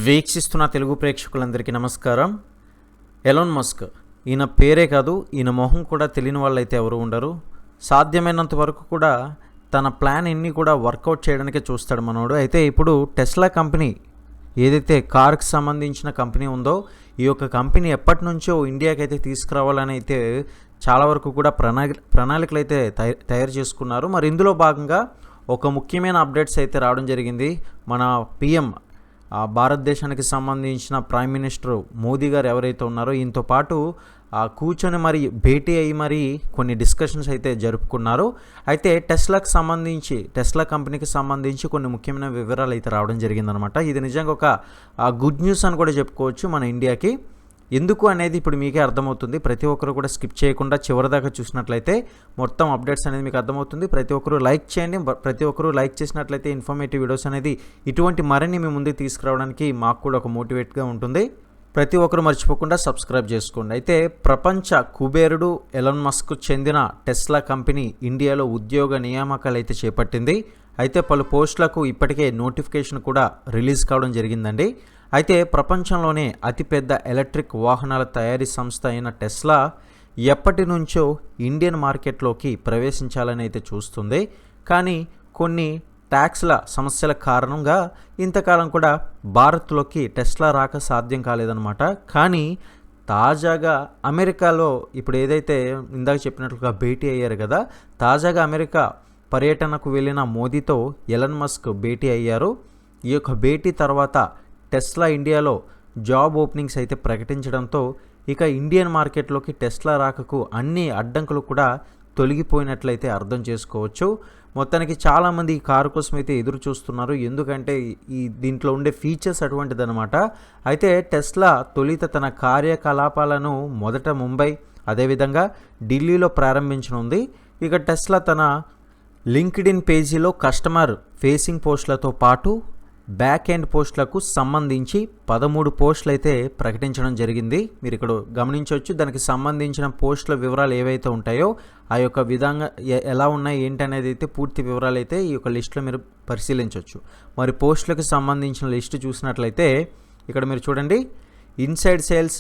వీక్షిస్తున్న తెలుగు ప్రేక్షకులందరికీ నమస్కారం. ఎలాన్ మస్క్ ఈయన పేరే కాదు, ఈయన మొహం కూడా తెలియని వాళ్ళైతే ఎవరు ఉండరు. సాధ్యమైనంత వరకు కూడా తన ప్లాన్ ఎన్ని కూడా వర్కౌట్ చేయడానికే చూస్తాడు మనోడు. అయితే ఇప్పుడు టెస్లా కంపెనీ ఏదైతే కార్కి సంబంధించిన కంపెనీ ఉందో, ఈ యొక్క కంపెనీ ఎప్పటి నుంచో ఇండియాకి అయితే తీసుకురావాలని అయితే చాలా వరకు కూడా ప్రణాళికలు అయితే తయారు చేసుకున్నారు. మరి ఇందులో భాగంగా ఒక ముఖ్యమైన అప్డేట్స్ అయితే రావడం జరిగింది. మన పిఎం భారతదేశానికి సంబంధించిన ప్రైమ్ మినిస్టర్ మోదీ గారు ఎవరైతే ఉన్నారో ఈయనతో పాటు కూర్చొని మరి భేటీ అయ్యి మరి కొన్ని డిస్కషన్స్ అయితే జరుపుకున్నారు. అయితే టెస్లా కంపెనీకి సంబంధించి కొన్ని ముఖ్యమైన వివరాలు అయితే రావడం జరిగిందనమాట. ఇది నిజంగా ఒక గుడ్ న్యూస్ అని కూడా చెప్పుకోవచ్చు మన ఇండియాకి. ఎందుకు అనేది ఇప్పుడు మీకే అర్థమవుతుంది. ప్రతి ఒక్కరు కూడా స్కిప్ చేయకుండా చివరిదాకా చూసినట్లయితే మొత్తం అప్డేట్స్ అనేది మీకు అర్థమవుతుంది. ప్రతి ఒక్కరు లైక్ చేయండి. ప్రతి ఒక్కరు లైక్ చేసినట్లయితే ఇన్ఫర్మేటివ్ వీడియోస్ అనేది ఇటువంటి మరిన్ని మీ ముందుకు తీసుకురావడానికి మాకు కూడా ఒక మోటివేట్గా ఉంటుంది. ప్రతి ఒక్కరు మర్చిపోకుండా సబ్స్క్రైబ్ చేసుకోండి. అయితే ప్రపంచ కుబేరుడు ఎలాన్ మస్క్ చెందిన టెస్లా కంపెనీ ఇండియాలో ఉద్యోగ నియామకాలు అయితే చేపట్టింది. అయితే పలు పోస్టులకు ఇప్పటికే నోటిఫికేషన్ కూడా రిలీజ్ కావడం జరిగిందండి. అయితే ప్రపంచంలోనే అతిపెద్ద ఎలక్ట్రిక్ వాహనాల తయారీ సంస్థ అయిన టెస్లా ఎప్పటి నుంచో ఇండియన్ మార్కెట్లోకి ప్రవేశించాలని అయితే చూస్తుంది. కానీ కొన్ని ట్యాక్స్ల సమస్యల కారణంగా ఇంతకాలం కూడా భారత్లోకి టెస్లా రాక సాధ్యం కాలేదన్నమాట. కానీ తాజాగా అమెరికాలో ఇప్పుడు ఏదైతే ఇందాక చెప్పినట్లుగా భేటీ అయ్యారు కదా, తాజాగా అమెరికా పర్యటనకు వెళ్ళిన మోదీతో ఎలాన్ మస్క్ భేటీ అయ్యారు. ఈ యొక్క భేటీ తర్వాత టెస్లా ఇండియాలో జాబ్ ఓపెనింగ్స్ అయితే ప్రకటించడంతో ఇక ఇండియన్ మార్కెట్లోకి టెస్లా రాకకు అన్ని అడ్డంకులు కూడా తొలగిపోయినట్లయితే అర్థం చేసుకోవచ్చు. మొత్తానికి చాలామంది ఈ కారు కోసం అయితే ఎదురు చూస్తున్నారు. ఎందుకంటే దీంట్లో ఉండే ఫీచర్స్ అటువంటిదన్నమాట. అయితే టెస్లా తొలిత తన కార్యకలాపాలను మొదట ముంబై, అదేవిధంగా ఢిల్లీలో ప్రారంభించనుంది. ఇక టెస్లా తన లింక్డ్ఇన్ పేజీలో కస్టమర్ ఫేసింగ్ పోస్టులతో పాటు బ్యాక్ ఎండ్ పోస్టులకు సంబంధించి 13 పోస్టులు అయితే ప్రకటించడం జరిగింది. మీరు ఇక్కడ గమనించవచ్చు. దానికి సంబంధించిన పోస్టుల వివరాలు ఏవైతే ఉంటాయో ఆ యొక్క విధంగా ఎలా ఉన్నాయి ఏంటి అనేది అయితే పూర్తి వివరాలు అయితే ఈ యొక్క లిస్టులో మీరు పరిశీలించవచ్చు. మరి పోస్టులకు సంబంధించిన లిస్టు చూసినట్లయితే ఇక్కడ మీరు చూడండి, ఇన్సైడ్ సేల్స్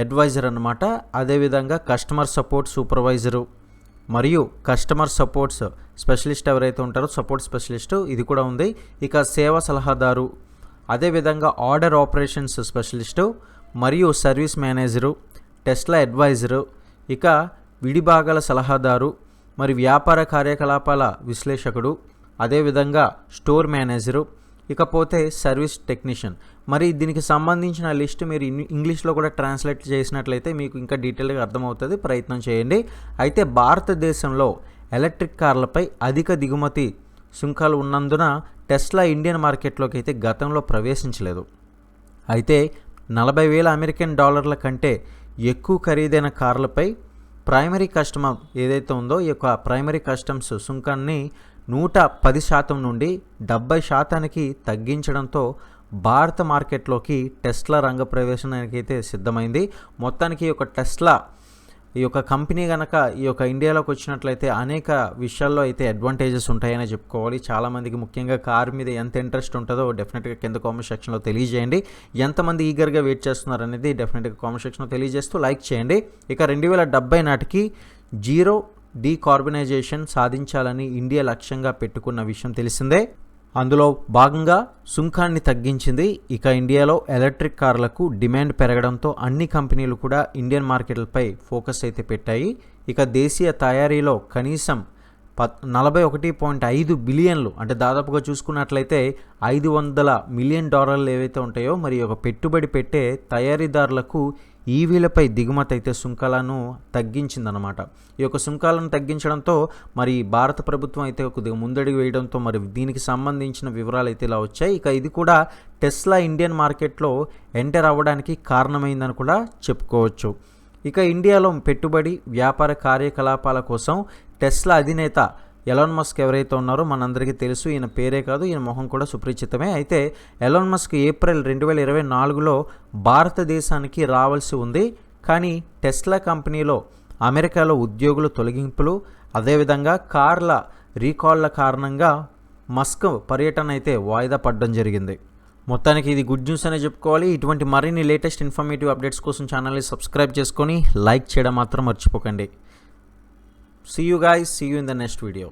అడ్వైజర్ అన్నమాట, అదేవిధంగా కస్టమర్ సపోర్ట్ సూపర్వైజరు మరియు కస్టమర్ సపోర్ట్స్ స్పెషలిస్ట్ ఎవరైతే ఉంటారో సపోర్ట్ స్పెషలిస్టు ఇది కూడా ఉంది. ఇక సేవా సలహాదారు, అదేవిధంగా ఆర్డర్ ఆపరేషన్స్ స్పెషలిస్టు మరియు సర్వీస్ మేనేజరు, టెస్లా అడ్వైజరు, ఇక విడిభాగాల సలహాదారు, మరి వ్యాపార కార్యకలాపాల విశ్లేషకుడు, అదేవిధంగా స్టోర్ మేనేజరు, ఇకపోతే సర్వీస్ టెక్నీషియన్. మరి దీనికి సంబంధించిన లిస్ట్ మీరు ఇంగ్లీష్లో కూడా ట్రాన్స్లేట్ చేసినట్లయితే మీకు ఇంకా డీటెయిల్గా అర్థమవుతుంది. ప్రయత్నం చేయండి. అయితే భారతదేశంలో ఎలక్ట్రిక్ కార్లపై అధిక దిగుమతి సుంకాలు ఉన్నందున టెస్లా ఇండియన్ మార్కెట్లోకి అయితే గతంలో ప్రవేశించలేదు. అయితే 40,000 అమెరికన్ డాలర్ల కంటే ఎక్కువ ఖరీదైన కార్లపై ప్రైమరీ కస్టమర్ ఏదైతే ఉందో ఈ యొక్క ప్రైమరీ కస్టమ్స్ సుంకాన్ని 110% నుండి 70% తగ్గించడంతో భారత మార్కెట్లోకి టెస్లా రంగ ప్రవేశానికి అయితే సిద్ధమైంది. మొత్తానికి ఈ యొక్క టెస్లా ఈ యొక్క కంపెనీ కనుక ఈ యొక్క ఇండియాలోకి వచ్చినట్లయితే అనేక విషయాల్లో అయితే అడ్వాంటేజెస్ ఉంటాయని చెప్పుకోవాలి. చాలామందికి ముఖ్యంగా కార్ మీద ఎంత ఇంట్రెస్ట్ ఉంటుందో డెఫినెట్గా కింద కామెంట్ సెక్షన్లో తెలియజేయండి. ఎంతమంది ఈగర్గా వెయిట్ చేస్తున్నారు అనేది డెఫినెట్గా కామెంట్ సెక్షన్లో తెలియజేస్తూ లైక్ చేయండి. ఇక 2070 నాటికి జీరో డీకార్బనైజేషన్ సాధించాలని ఇండియా లక్ష్యంగా పెట్టుకున్న విషయం తెలిసిందే. అందులో భాగంగా సుంకాన్ని తగ్గించింది. ఇక ఇండియాలో ఎలక్ట్రిక్ కార్లకు డిమాండ్ పెరగడంతో అన్ని కంపెనీలు కూడా ఇండియన్ మార్కెట్లపై ఫోకస్ అయితే పెట్టాయి. ఇక దేశీయ తయారీలో కనీసం 41.5 బిలియన్లు అంటే దాదాపుగా చూసుకున్నట్లయితే $500 మిలియన్ ఏవైతే ఉంటాయో మరి ఒక పెట్టుబడి పెట్టే తయారీదారులకు ఈవీలపై దిగుమతి అయితే సుంకాలను తగ్గించిందనమాట. ఈ యొక్క సుంకాలను తగ్గించడంతో మరి భారత ప్రభుత్వం అయితే కొద్దిగా ముందడుగు వేయడంతో మరి దీనికి సంబంధించిన వివరాలు అయితే ఇలా వచ్చాయి. ఇక ఇది కూడా టెస్లా ఇండియన్ మార్కెట్లో ఎంటర్ అవ్వడానికి కారణమైందని కూడా చెప్పుకోవచ్చు. ఇక ఇండియాలో పెట్టుబడి వ్యాపార కార్యకలాపాల కోసం టెస్లా అధినేత ఎలాన్ మస్క్ ఎవరైతే ఉన్నారో మనందరికీ తెలుసు. ఈయన పేరే కాదు, ఈయన మొహం కూడా సుపరిచితమే. అయితే ఎలాన్ మస్క్ ఏప్రిల్ 2024లో భారతదేశానికి రావాల్సి ఉంది. కానీ టెస్లా కంపెనీలో అమెరికాలో ఉద్యోగుల తొలగింపులు, అదేవిధంగా కార్ల రీకాల్ల కారణంగా మస్క్ పర్యటన అయితే వాయిదా పడడం జరిగింది. మొత్తానికి ఇది గుడ్ న్యూస్ అనే చెప్పుకోవాలి. ఇటువంటి మరిన్ని లేటెస్ట్ ఇన్ఫర్మేటివ్ అప్డేట్స్ కోసం ఛానల్ని సబ్స్క్రైబ్ చేసుకొని లైక్ చేయడం మాత్రం మర్చిపోకండి. See you guys. See you in the next video.